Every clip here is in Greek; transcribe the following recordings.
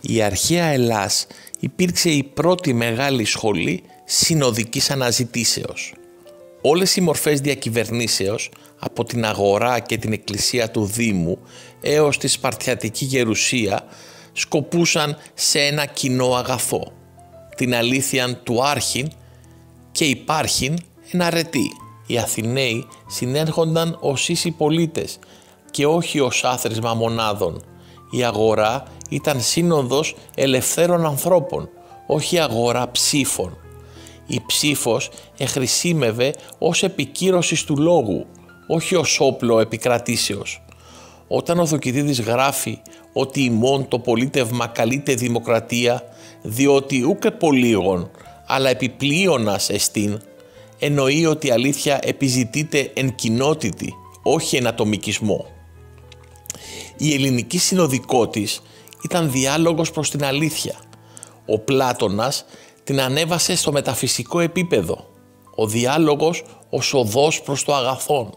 Η αρχαία Ελλάς υπήρξε η πρώτη μεγάλη σχολή συνοδικής αναζητήσεως. Όλες οι μορφές διακυβερνήσεως, από την αγορά και την εκκλησία του Δήμου έως τη σπαρτιατική γερουσία, σκοπούσαν σε ένα κοινό αγαθό, την αλήθειαν του άρχην και υπάρχειν εν αρετή. Οι Αθηναίοι συνέρχονταν ως ίσοι πολίτες και όχι ως άθροισμα μονάδων. Η αγορά ήταν σύνοδος ελευθέρων ανθρώπων, όχι αγορά ψήφων. Η ψήφος εχρησίμευε ως επικύρωσης του λόγου, όχι ως όπλο επικρατήσεως. Όταν ο Θουκυδίδης γράφει ότι ημών το πολίτευμα καλείται δημοκρατία, διότι ούκε πολύγων, αλλά επιπλείωνας εστίν, εννοεί ότι η αλήθεια επιζητείται εν κοινότητη, όχι εν ατομικισμό. Η ελληνική συνοδικότης ήταν διάλογος προς την αλήθεια. Ο Πλάτωνας την ανέβασε στο μεταφυσικό επίπεδο. Ο διάλογος ως οδός προς το αγαθόν.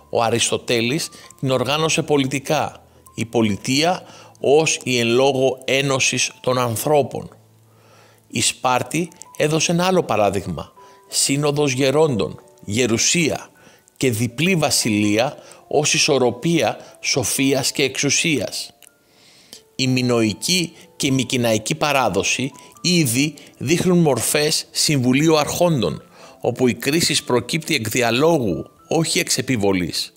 Ο Αριστοτέλης την οργάνωσε πολιτικά. Η πολιτεία ως η εν λόγω ένωσης των ανθρώπων. Η Σπάρτη έδωσε ένα άλλο παράδειγμα. Σύνοδος γερόντων, γερουσία και διπλή βασιλεία ως ισορροπία σοφίας και εξουσίας. Η μινωική και η μικηναϊκή παράδοση ήδη δείχνουν μορφές συμβουλίου αρχόντων, όπου η κρίση προκύπτει εκ διαλόγου, όχι εξ επιβολής.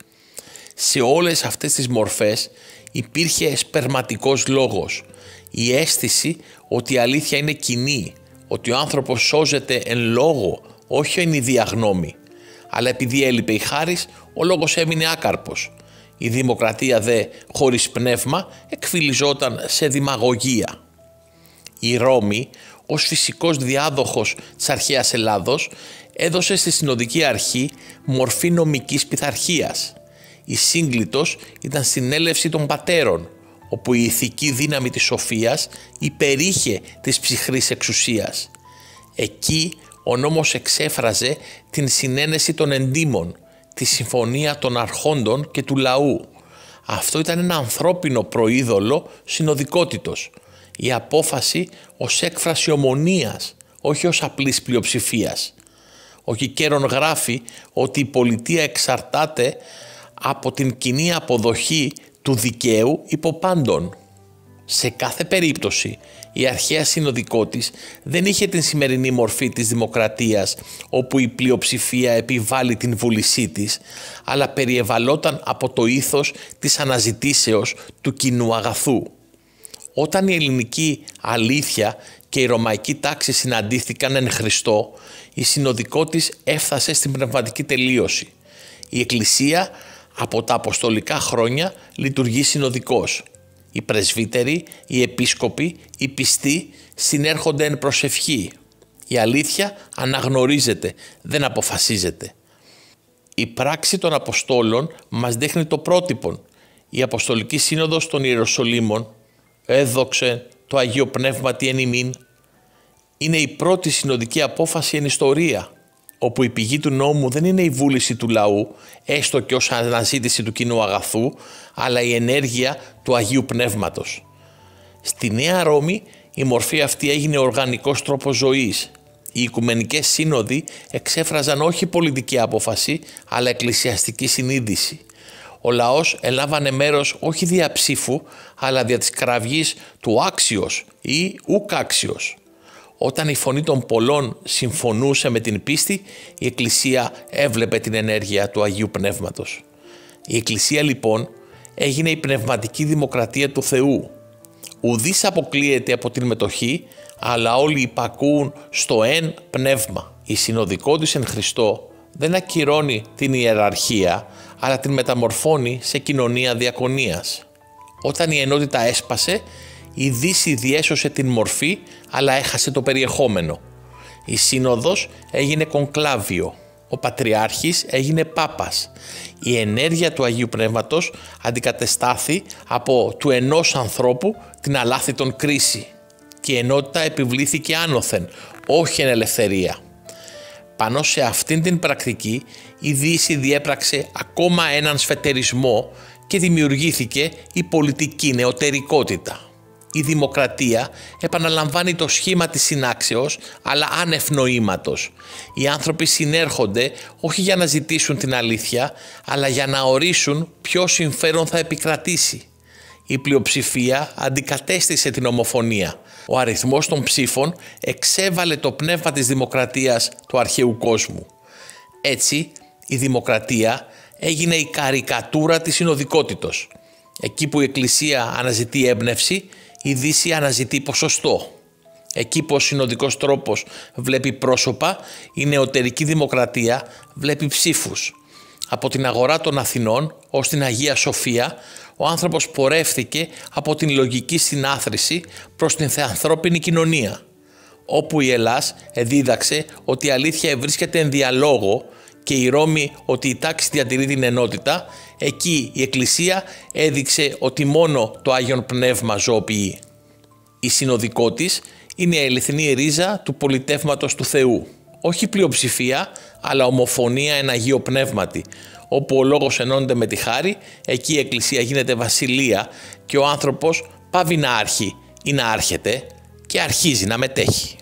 Σε όλες αυτές τις μορφές υπήρχε σπερματικός λόγος, η αίσθηση ότι η αλήθεια είναι κοινή, ότι ο άνθρωπος σώζεται εν λόγω, όχι εν ιδία γνώμη. Αλλά επειδή έλειπε η χάρις, ο λόγος έμεινε άκαρπος. Η δημοκρατία δε χωρίς πνεύμα εκφυλιζόταν σε δημαγωγία. Η Ρώμη, ως φυσικός διάδοχος της αρχαίας Ελλάδος, έδωσε στη συνοδική αρχή μορφή νομικής πειθαρχίας. Η σύγκλιτος ήταν συνέλευση των πατέρων, όπου η ηθική δύναμη της σοφίας υπερήχε της ψυχρής εξουσίας. Εκεί ο νόμος εξέφραζε την συνένεση των εντύμων, τη συμφωνία των αρχόντων και του λαού. Αυτό ήταν ένα ανθρώπινο προείδωλο συνοδικότητος. Η απόφαση ως έκφραση ομονίας, όχι ως απλής πλειοψηφίας. Ο Κικέρον γράφει ότι η πολιτεία εξαρτάται από την κοινή αποδοχή του δικαίου υπό πάντων. Σε κάθε περίπτωση, η αρχαία συνοδικότης δεν είχε την σημερινή μορφή της δημοκρατίας, όπου η πλειοψηφία επιβάλλει την βούλησή της, αλλά περιεβαλλόταν από το ήθος της αναζητήσεως του κοινού αγαθού. Όταν η ελληνική αλήθεια και η ρωμαϊκή τάξη συναντήθηκαν εν Χριστώ, η συνοδικότης έφτασε στην πνευματική τελείωση. Η Εκκλησία από τα αποστολικά χρόνια λειτουργεί συνοδικώς. Οι πρεσβύτεροι, οι επίσκοποι, οι πιστοί συνέρχονται εν προσευχή. Η αλήθεια αναγνωρίζεται, δεν αποφασίζεται. Η πράξη των Αποστόλων μας δείχνει το πρότυπον. Η Αποστολική Σύνοδος των Ιεροσολύμων, έδοξε το Αγίο Πνεύματι εν ημίν, είναι η πρώτη συνοδική απόφαση εν ιστορία, όπου η πηγή του νόμου δεν είναι η βούληση του λαού, έστω και ως αναζήτηση του κοινού αγαθού, αλλά η ενέργεια του Αγίου Πνεύματος. Στη Νέα Ρώμη η μορφή αυτή έγινε οργανικός τρόπος ζωής. Οι Οικουμενικές Σύνοδοι εξέφραζαν όχι πολιτική απόφαση, αλλά εκκλησιαστική συνείδηση. Ο λαός ελάβανε μέρος όχι δια ψήφου, αλλά δια της κραυγής του άξιος ή ουκ άξιος. Όταν η φωνή των πολλών συμφωνούσε με την πίστη, η Εκκλησία έβλεπε την ενέργεια του Αγίου Πνεύματος. Η Εκκλησία λοιπόν έγινε η πνευματική δημοκρατία του Θεού. Ουδής αποκλείεται από την μετοχή, αλλά όλοι υπακούουν στο εν πνεύμα. Η συνοδικότης εν Χριστώ δεν ακυρώνει την ιεραρχία, αλλά την μεταμορφώνει σε κοινωνία διακονίας. Όταν η ενότητα έσπασε, η Δύση διέσωσε την μορφή, αλλά έχασε το περιεχόμενο. Η Σύνοδος έγινε κονκλάβιο. Ο Πατριάρχης έγινε Πάπας. Η ενέργεια του Αγίου Πνεύματος αντικατεστάθη από του ενός ανθρώπου την αλάθητον κρίση. Και η ενότητα επιβλήθηκε άνωθεν, όχι εν ελευθερία. Πάνω σε αυτήν την πρακτική η Δύση διέπραξε ακόμα έναν σφετερισμό και δημιουργήθηκε η πολιτική νεωτερικότητα. Η δημοκρατία επαναλαμβάνει το σχήμα της συνάξεως, αλλά άνευ νοήματος. Οι άνθρωποι συνέρχονται όχι για να ζητήσουν την αλήθεια, αλλά για να ορίσουν ποιο συμφέρον θα επικρατήσει. Η πλειοψηφία αντικατέστησε την ομοφωνία. Ο αριθμός των ψήφων εξέβαλε το πνεύμα της δημοκρατίας του αρχαίου κόσμου. Έτσι, η δημοκρατία έγινε η καρικατούρα της συνοδικότητος. Εκεί που η Εκκλησία αναζητεί έμπνευση, η Δύση αναζητεί ποσοστό. Εκεί που ο συνοδικός τρόπος βλέπει πρόσωπα, η νεωτερική δημοκρατία βλέπει ψήφους. Από την αγορά των Αθηνών ως την Αγία Σοφία, ο άνθρωπος πορεύθηκε από την λογική συνάθρηση προς την θεανθρώπινη κοινωνία, όπου η Ελλάς εδίδαξε ότι η αλήθεια βρίσκεται εν διαλόγο και η Ρώμη ότι η τάξη διατηρεί την ενότητα, εκεί η Εκκλησία έδειξε ότι μόνο το Άγιον Πνεύμα ζωοποιεί. Η συνοδικότης είναι η αληθινή ρίζα του πολιτεύματος του Θεού. Όχι πλειοψηφία, αλλά ομοφωνία εν Αγίο Πνεύματι. Όπου ο λόγος ενώνεται με τη χάρη, εκεί η Εκκλησία γίνεται βασιλεία και ο άνθρωπος πάβει να άρχει ή να άρχεται και αρχίζει να μετέχει.